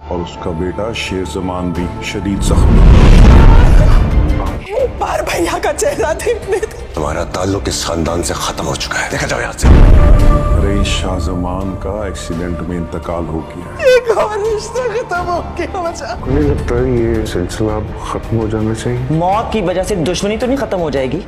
और उसका बेटा शेर जमान भी शदीद जख्मी। एक बार भैया का चेहरा देखने दे। तुम्हारा ताल्लुक इस खानदान से खत्म हो चुका है, देखा जाओ यहाँ से। रईस शाहजमान का एक्सीडेंट में इंतकाल हो गया है। एक और रिश्ता खत्म हो गया बचा। मुझे लगता है ये सिलसिला अब खत्म हो जाना चाहिए। मौत की वजह से दुश्मनी तो नहीं खत्म हो जाएगी।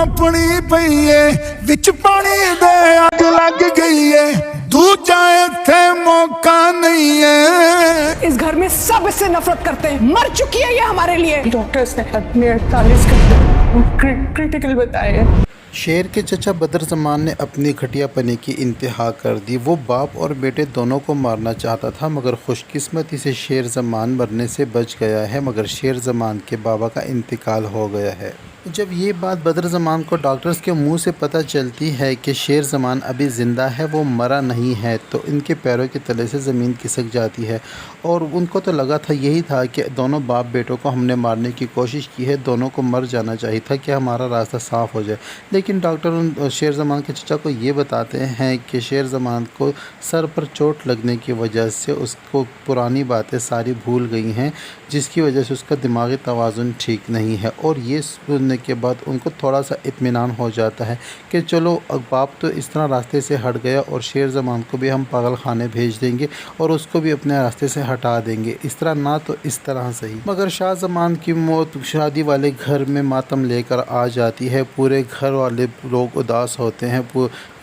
अपनी पईए विच पानी दे अग लग गई है, दूजा इत्थे मौका नहीं है। इस घर में सब इससे नफरत करते हैं। मर चुकी है ये हमारे लिए। डॉक्टर्स ने 48 घंटे क्रिटिकल बताए हैं। शेर के चचा बदर जमान ने अपनी घटियापने की इंतहा कर दी। वो बाप और बेटे दोनों को मारना चाहता था, मगर खुशकिस्मती से शेर जमान मरने से बच गया है। मगर शेर जमान के बाबा का इंतकाल हो गया है। जब ये बात बदर जमान को डॉक्टर्स के मुंह से पता चलती है कि शेर जमान अभी ज़िंदा है, वो मरा नहीं है, तो इनके पैरों के तले से ज़मीन खिसक जाती है। और उनको तो लगा था, यही था कि दोनों बाप बेटों को हमने मारने की कोशिश की है, दोनों को मर जाना चाहिए था कि हमारा रास्ता साफ़ हो जाए। लेकिन डॉक्टर शेर जमान के चचा को ये बताते हैं कि शेर जमान को सर पर चोट लगने की वजह से उसको पुरानी बातें सारी भूल गई हैं, जिसकी वजह से उसका दिमागी तवाज़ुन ठीक नहीं है। और ये सुनने के बाद उनको थोड़ा सा इत्मीनान हो जाता है कि चलो अब बाप तो इस तरह रास्ते से हट गया, और शेर जमान को भी हम पागल खाने भेज देंगे और उसको भी अपने रास्ते से हटा देंगे, इस तरह ना तो इस तरह से ही। मगर शाह जमान की मौत शादी वाले घर में मातम लेकर आ जाती है। पूरे घर वाले लोग उदास होते हैं,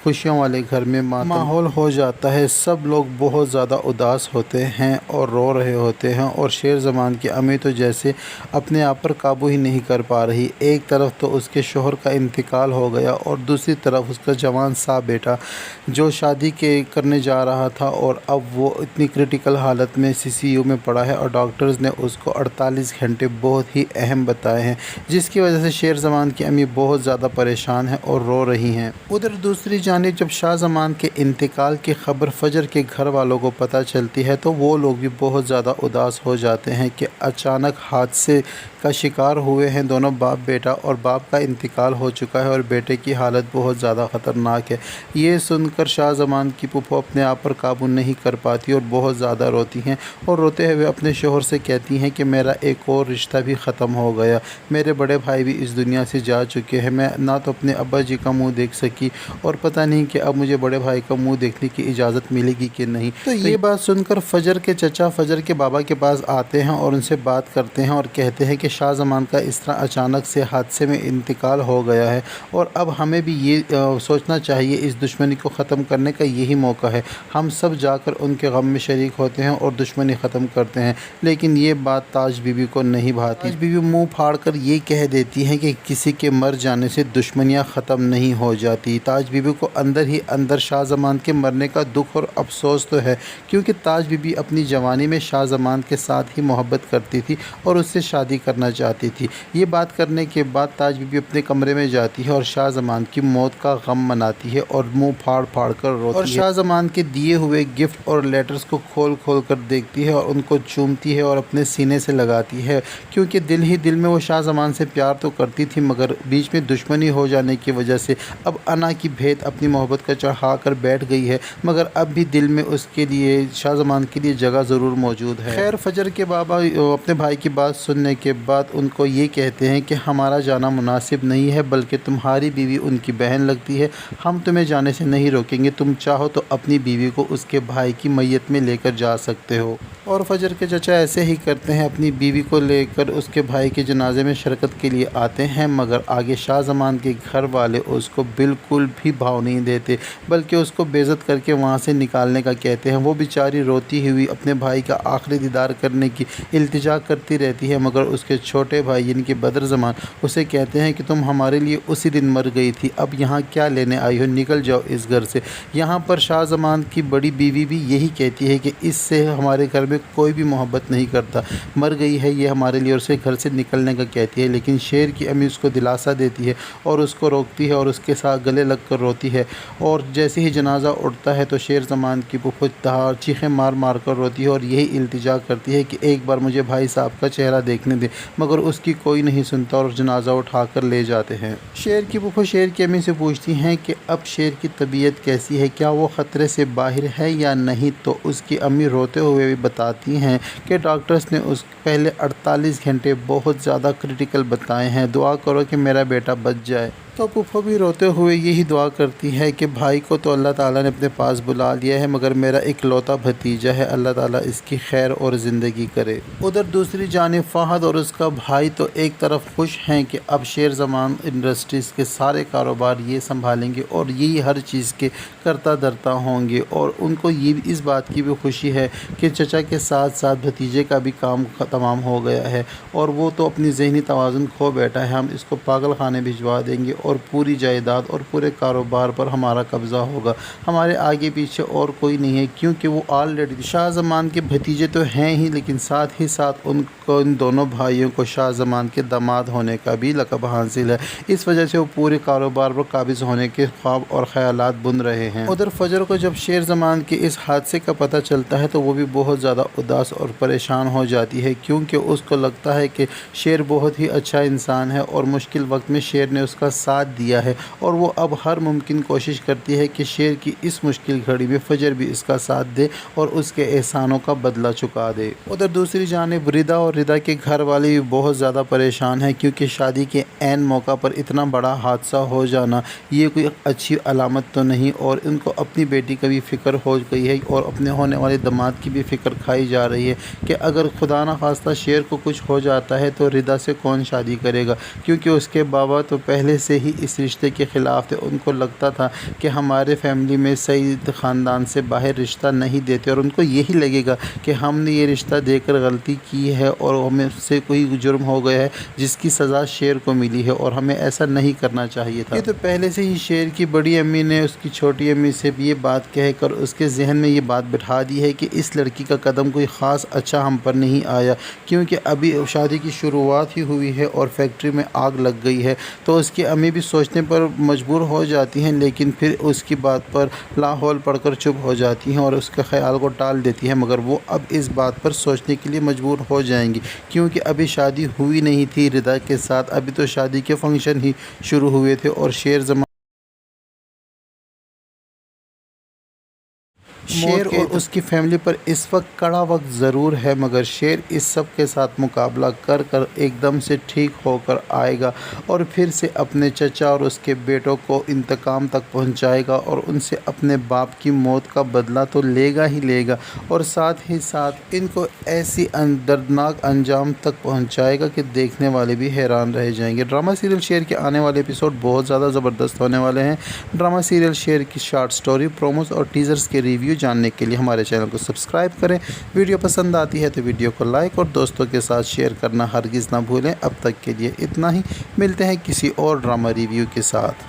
खुशियों वाले घर में माहौल हो जाता है। सब लोग बहुत ज़्यादा उदास होते हैं और रो रहे होते हैं। और शेर जमान की अम्मी तो जैसे अपने आप पर काबू ही नहीं कर पा रही। एक तरफ तो उसके शोहर का इंतकाल हो गया और दूसरी तरफ उसका जवान सा बेटा जो शादी करने जा रहा था, और अब वो इतनी क्रिटिकल हालत में CCU में पड़ा है, और डॉक्टर्स ने उसको 48 घंटे बहुत ही अहम बताए हैं, जिसकी वजह से शेर जमान की अम्मी बहुत ज़्यादा परेशान है और रो रही हैं। उधर दूसरी जानिब जब शाह जमान के इंतकाल की खबर फजर के घर वालों को पता चलती है, तो वो लोग भी बहुत ज़्यादा उदास हो जाते हैं कि अचानक हादसे का शिकार हुए हैं दोनों बाप बेटा, और बाप का इंतकाल हो चुका है और बेटे की हालत बहुत ज़्यादा ख़तरनाक है। ये सुनकर शाह जमान की फूफो अपने आप पर काबू नहीं कर पाती और बहुत ज़्यादा रोती हैं, और रोते हुए अपने शोहर से कहती हैं कि मेरा एक और रिश्ता भी ख़त्म हो गया, मेरे बड़े भाई भी इस दुनिया से जा चुके हैं, मैं ना तो अपने अब्बा जी का मुँह देख सकी, और पता नहीं कि अब मुझे बड़े भाई का मुंह देखने की इजाज़त मिलेगी कि नहीं। तो ये बात सुनकर फजर के चचा फजर के बाबा के पास आते हैं और उनसे बात करते हैं और कहते हैं कि शाह जमान का इस तरह अचानक से हादसे में इंतकाल हो गया है, और अब हमें भी ये सोचना चाहिए, इस दुश्मनी को ख़त्म करने का यही मौका है। हम सब जाकर उनके गम में शरीक होते हैं और दुश्मनी ख़त्म करते हैं। लेकिन ये बात ताज बीबी को नहीं भाती। ताज बीबी मुँह फाड़ कर ये कह देती हैं कि किसी के मर जाने से दुश्मनियाँ ख़त्म नहीं हो जाती। ताज बीबी को अंदर ही अंदर शाह जमान के मरने का दुख और अफसोस तो है, क्योंकि ताज बीबी अपनी जवानी में शाह जमान के साथ ही मोहब्बत करती थी और उससे शादी करना चाहती थी। ये बात करने के बाद ताज बीबी अपने कमरे में जाती है और शाह जमान की मौत का गम मनाती है और मुंह फाड़ फाड़ कर रोती है, और शाह जमान के दिए हुए गिफ्ट और लेटर्स को खोल खोल कर देखती है और उनको चूमती है और अपने सीने से लगाती है, क्योंकि दिल ही दिल में वो शाह जमान से प्यार तो करती थी, मगर बीच में दुश्मनी हो जाने की वजह से अब अना की भेद अपनी मोहब्बत का चढ़ा कर बैठ गई है, मगर अब भी दिल में उसके लिए शाह जमान के लिए जगह ज़रूर मौजूद है। खैर फजर के बाबा अपने भाई की बात सुनने के बाद उनको ये कहते हैं कि हमारा जाना मुनासिब नहीं है, बल्कि तुम्हारी बीवी उनकी बहन लगती है, हम तुम्हें जाने से नहीं रोकेंगे, तुम चाहो तो अपनी बीवी को उसके भाई की मैयत में लेकर जा सकते हो। और फजर के चचा ऐसे ही करते हैं, अपनी बीवी को लेकर उसके भाई के जनाजे में शिरकत के लिए आते हैं, मगर आगे शाह जमान के घर वाले उसको बिल्कुल भी भाव नहीं देते, बल्कि उसको बेइज्जत करके वहाँ से निकालने का कहते हैं। वो बेचारी रोती हुई अपने भाई का आखिरी दीदार करने की इल्तिजा करती रहती है, मगर उसके छोटे भाई यानी कि बदर जमान उसे कहते हैं कि तुम हमारे लिए उसी दिन मर गई थी, अब यहाँ क्या लेने आई हो, निकल जाओ इस घर से। यहाँ पर शाह जमान की बड़ी बीवी भी यही कहती है कि इससे हमारे घर में हमें कोई भी मोहब्बत नहीं करता, मर गई है ये हमारे लिए और उसे घर से निकलने का कहती है। लेकिन शेर की अम्मी उसको दिलासा देती है और उसको रोकती है और उसके साथ गले लग कर रोती है। और जैसे ही जनाजा उठता है तो शेर ज़मान की फूफो चीखें मार मार कर रोती है और यही इल्तिजा करती है कि एक बार मुझे भाई साहब का चेहरा देखने दे, मगर उसकी कोई नहीं सुनता और जनाजा उठा कर ले जाते हैं। शेर की फूफो शेर की अम्मी से पूछती हैं कि अब शेर की तबीयत कैसी है, क्या वो ख़तरे से बाहर है या नहीं। तो उसकी अम्मी रोते हुए भी बताती हैं कि डॉक्टर्स ने उस पहले 48 घंटे बहुत ज़्यादा क्रिटिकल बताए हैं, दुआ करो कि मेरा बेटा बच जाए। तो फूफो भी रोते हुए यही दुआ करती है कि भाई को तो अल्लाह ताला ने अपने पास बुला लिया है, मगर मेरा इकलौता भतीजा है, अल्लाह ताला इसकी खैर और ज़िंदगी करे। उधर दूसरी जानिब फ़हद और उसका भाई तो एक तरफ खुश हैं कि अब शेर ज़मान इंडस्ट्रीज़ के सारे कारोबार ये संभालेंगे और यही हर चीज़ के करता धरता होंगे, और उनको ये भी इस बात की भी खुशी है कि चचा के साथ साथ भतीजे का भी काम तमाम हो गया है और वो तो अपनी ज़हनी तवाज़ुन खो बैठा है, हम इसको पागल खाने भिजवा देंगे और पूरी जायदाद और पूरे कारोबार पर हमारा कब्ज़ा होगा, हमारे आगे पीछे और कोई नहीं है, क्योंकि वो ऑलरेडी शाह ज़मान के भतीजे तो हैं ही, लेकिन साथ ही साथ उनको इन दोनों भाइयों को शाह ज़मान के दामाद होने का भी लक़ब हासिल है। इस वजह से वो पूरे कारोबार पर काबिज़ होने के ख्वाब और ख़यालात बुन रहे हैं। उधर फजर को जब शेर ज़मान के इस हादसे का पता चलता है तो वो भी बहुत ज़्यादा उदास और परेशान हो जाती है, क्योंकि उसको लगता है कि शेर बहुत ही अच्छा इंसान है और मुश्किल वक्त में शेर ने उसका साथ दिया है, और वो अब हर मुमकिन कोशिश करती है कि शेर की इस मुश्किल घड़ी में फजर भी इसका साथ दे और उसके एहसानों का बदला चुका दे। उधर दूसरी जानिब रिदा और रिदा के घर वाले भी बहुत ज़्यादा परेशान हैं, क्योंकि शादी के ऐन मौका पर इतना बड़ा हादसा हो जाना ये कोई अच्छी अलामत तो नहीं, और इनको अपनी बेटी का भी फ़िक्र हो गई है और अपने होने वाले दामाद की भी फ़िक्र खाई जा रही है कि अगर खुदा न खास्ता शेर को कुछ हो जाता है तो रिदा से कौन शादी करेगा, क्योंकि उसके बाबा तो पहले से ही इस रिश्ते के ख़िलाफ़ थे। उनको लगता था कि हमारे फैमिली में सईद ख़ानदान से बाहर रिश्ता नहीं देते, और उनको यही लगेगा कि हमने ये रिश्ता देकर गलती की है और हमें से कोई जुर्म हो गया है जिसकी सज़ा शेर को मिली है, और हमें ऐसा नहीं करना चाहिए था। ये तो पहले से ही शेर की बड़ी अम्मी ने उसकी छोटी अम्मी से भी ये बात कहकर उसके जहन में ये बात बिठा दी है कि इस लड़की का कदम कोई ख़ास अच्छा हम पर नहीं आया, क्योंकि अभी शादी की शुरुआत ही हुई है और फैक्ट्री में आग लग गई है। तो उसकी अम्मी भी सोचने पर मजबूर हो जाती हैं, लेकिन फिर उसकी बात पर लाहौल पढ़कर चुप हो जाती हैं और उसके ख़्याल को टाल देती हैं, मगर वो अब इस बात पर सोचने के लिए मजबूर हो जाएंगी, क्योंकि अभी शादी हुई नहीं थी रिदा के साथ, अभी तो शादी के फंक्शन ही शुरू हुए थे और शेर और उसकी फैमिली पर इस वक्त कड़ा वक्त ज़रूर है, मगर शेर इस सब के साथ मुकाबला कर कर एकदम से ठीक होकर आएगा और फिर से अपने चचा और उसके बेटों को इंतकाम तक पहुंचाएगा और उनसे अपने बाप की मौत का बदला तो लेगा ही लेगा, और साथ ही साथ इनको ऐसी दर्दनाक अंजाम तक पहुंचाएगा कि देखने वाले भी हैरान रह जाएंगे। ड्रामा सीरियल शेर के आने वाले एपिसोड बहुत ज़्यादा ज़बरदस्त होने वाले हैं। ड्रामा सीरियल शेर की शॉर्ट स्टोरी, प्रोमोस और टीज़र्स के रिव्यू जानने के लिए हमारे चैनल को सब्सक्राइब करें। वीडियो पसंद आती है तो वीडियो को लाइक और दोस्तों के साथ शेयर करना हरगिज़ ना भूलें। अब तक के लिए इतना ही, मिलते हैं किसी और ड्रामा रिव्यू के साथ।